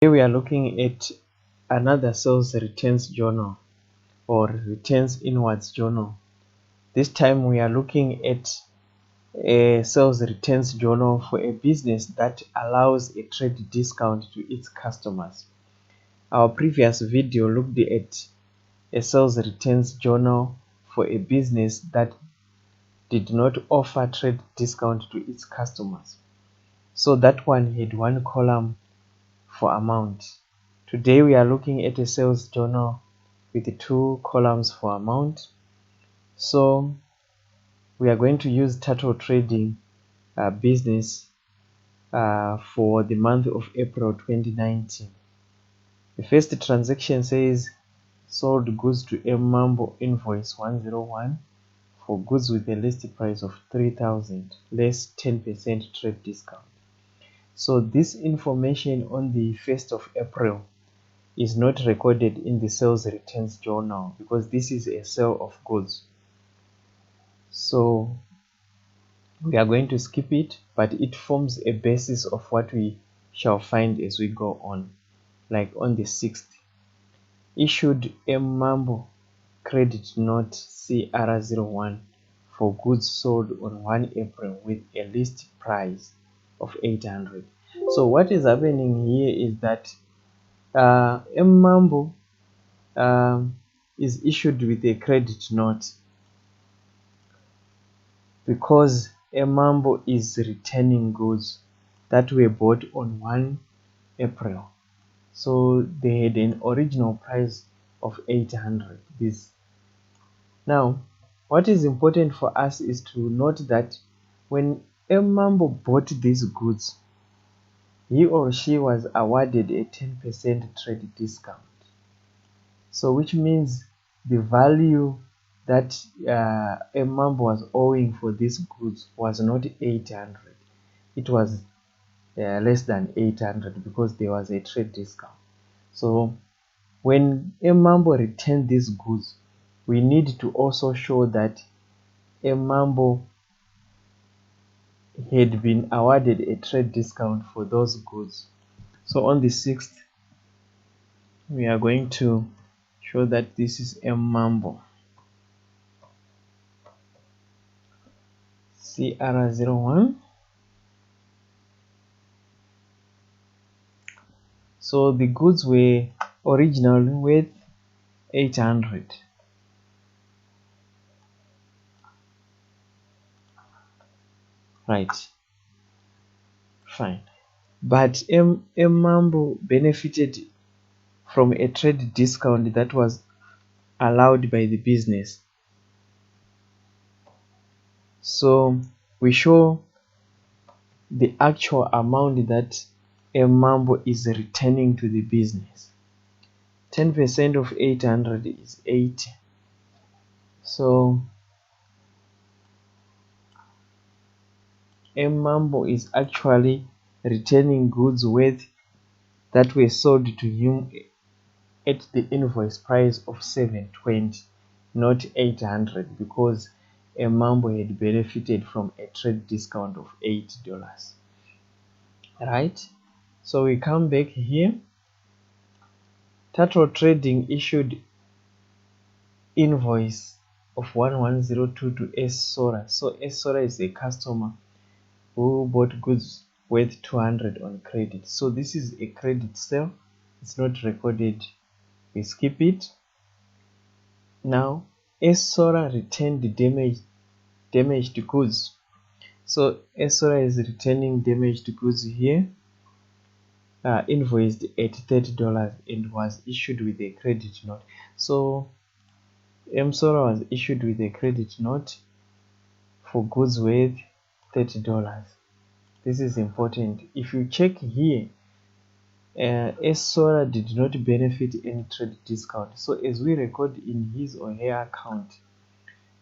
Here we are looking at another sales returns journal or returns inwards journal. This time we are looking at a sales returns journal for a business that allows a trade discount to its customers. Our previous video looked at a sales returns journal for a business that did not offer trade discount to its customers. So that one had one column for amount. Today we are looking at a sales journal with two columns for amount. So we are going to use Turtle Trading business for the month of April 2019. The first transaction says sold goods to M Mambo invoice 101 for goods with a list price of 3,000 less 10% trade discount. So this information on the 1st of April is not recorded in the sales returns journal because this is a sale of goods. So we are going to skip it, but it forms a basis of what we shall find as we go on. Like on the 6th, issued M Mambo credit note CR01 for goods sold on 1 April with a list price of 800. So what is happening here is that M Mambo is issued with a credit note because M Mambo is returning goods that were bought on 1 April. So they had an original price of 800. Now, what is important for us is to note that when M Mambo bought these goods, he or she was awarded a 10% trade discount. So which means the value that M Mambo was owing for these goods was not 800. It was less than 800 because there was a trade discount. So when M Mambo returned these goods, we need to also show that M Mambo had been awarded a trade discount for those goods. So on the 6th, we are going to show that this is M Mambo CR01. So the goods were originally worth 800. Right. Fine. But M Mambo benefited from a trade discount that was allowed by the business. So we show the actual amount that M Mambo is returning to the business. 10% of 800 is 80. So M Mambo is actually returning goods worth that were sold to him at the invoice price of 720, not 800, because M Mambo had benefited from a trade discount of $8. Right? So we come back here. Turtle Trading issued invoice of 1102 to S Sora. So S Sora is a customer who bought goods worth 200 on credit. So this is a credit sale. It's not recorded. We skip it. Now S Sora returned damaged goods. So S Sora is returning damaged goods here, invoiced at $30 and was issued with a credit note. So M Sora was issued with a credit note for goods worth $30. This is important. If you check here, S Sora did not benefit any trade discount. So as we record in his or her account,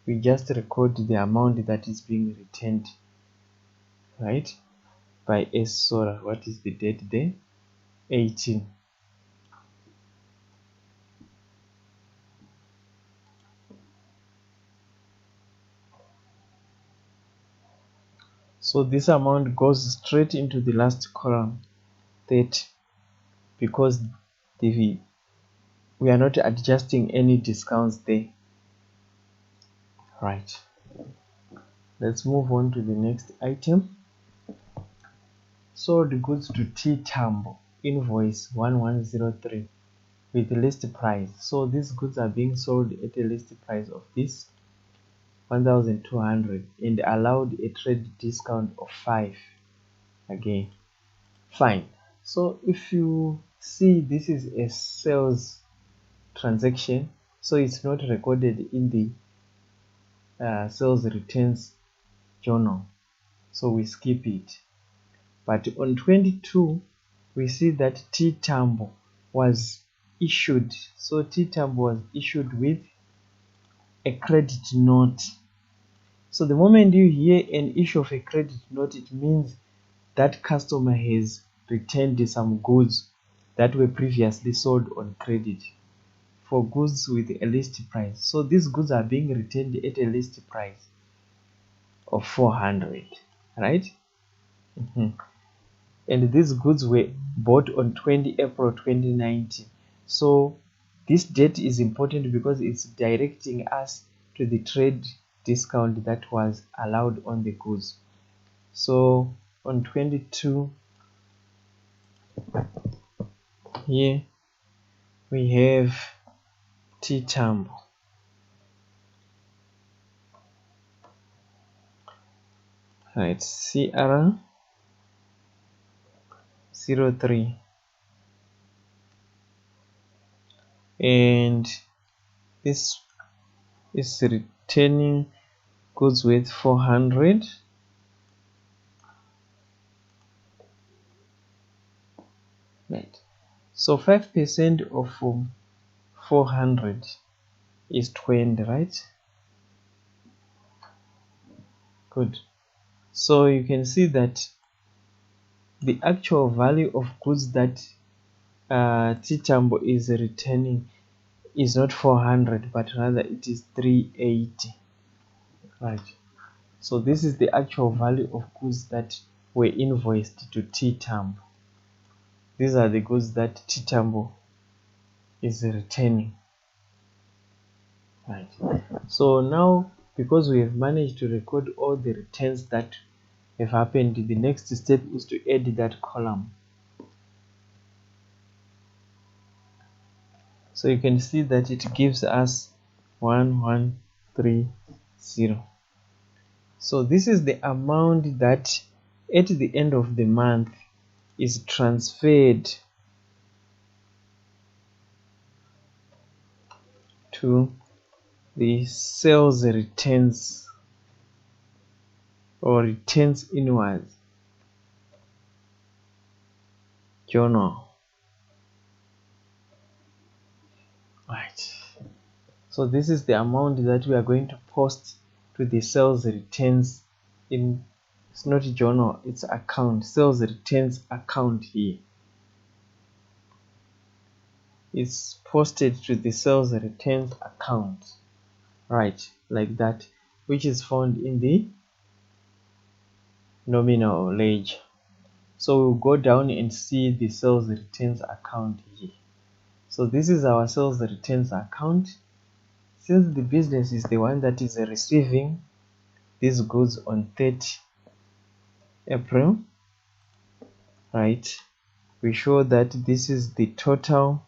we just record the amount that is being returned, right, by S Sora. What is the date there? 18. So this amount goes straight into the last column, 30, because we are not adjusting any discounts there. Right, let's move on to the next item. Sold goods to T Tambo, invoice 1103 with list price. So these goods are being sold at a list price of this 1200 and allowed a trade discount of 5 again. Fine. So if you see, this is a sales transaction, so it's not recorded in the sales returns journal, so we skip it. But on 22 we see that T Tambo was issued. So T Tambo was issued with a credit note. So the moment you hear an issue of a credit note, it means that customer has returned some goods that were previously sold on credit for goods with a list price. So these goods are being returned at a list price of 400, right? And these goods were bought on 20 April 2019. So this date is important because it's directing us to the trade discount that was allowed on the goods. So on 22 here we have T Tambo. Right, CR 03, and this is returning goods worth 400. Right, so 5% of 400 is 20, right? Good. So you can see that the actual value of goods that T Tambo is returning is not 400, but rather it is 380. Right. So this is the actual value of goods that were invoiced to T Tambo. These are the goods that T Tambo is returning. Right. So now, because we have managed to record all the returns that have happened, the next step is to add that column. So you can see that it gives us 1130. So this is the amount that at the end of the month is transferred to the sales returns or returns inwards journal. Right. So this is the amount that we are going to post to the sales returns in, it's not journal, it's account, sales returns account. Here it's posted to the sales returns account, right, like that, which is found in the nominal ledger. So we'll go down and see the sales returns account here. So this is our sales returns account. Since the business is the one that is receiving these goods on 30 April, right, we show that this is the total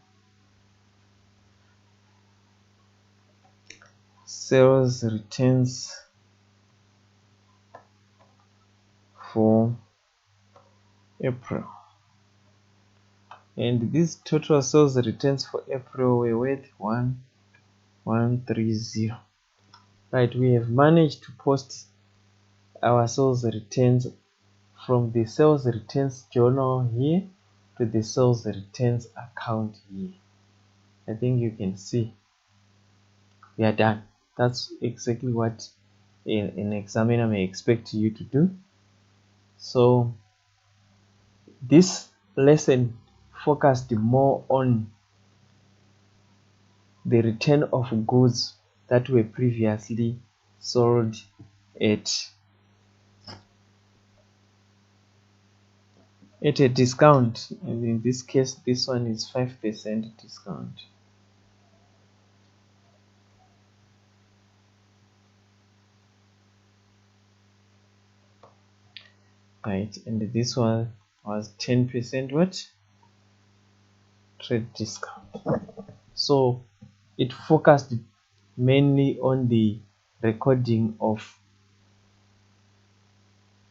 sales returns for April, and these total sales returns for April were worth 1130. Right, we have managed to post our sales returns from the sales returns journal here to the sales returns account here. I think you can see we are done. That's exactly what an examiner may expect you to do. So this lesson focused more on the return of goods that were previously sold at at a discount, and in this case this one is 5% discount. Right, and this one was 10% what? Trade discount. So it focused mainly on the recording of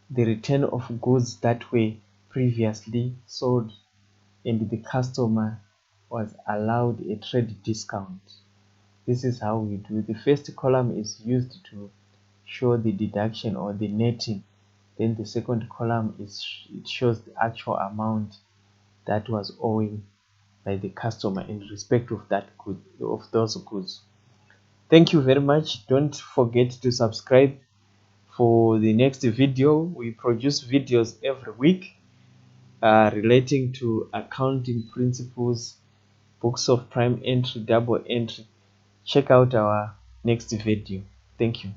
the return of goods that were previously sold, and the customer was allowed a trade discount. This is how we do. The first column is used to show the deduction or the netting. Then the second column it shows the actual amount that was owing by the customer in respect of those goods. Thank you very much. Don't forget to subscribe for the next video. We produce videos every week relating to accounting principles, books of prime entry, double entry. Check out our next video. Thank you.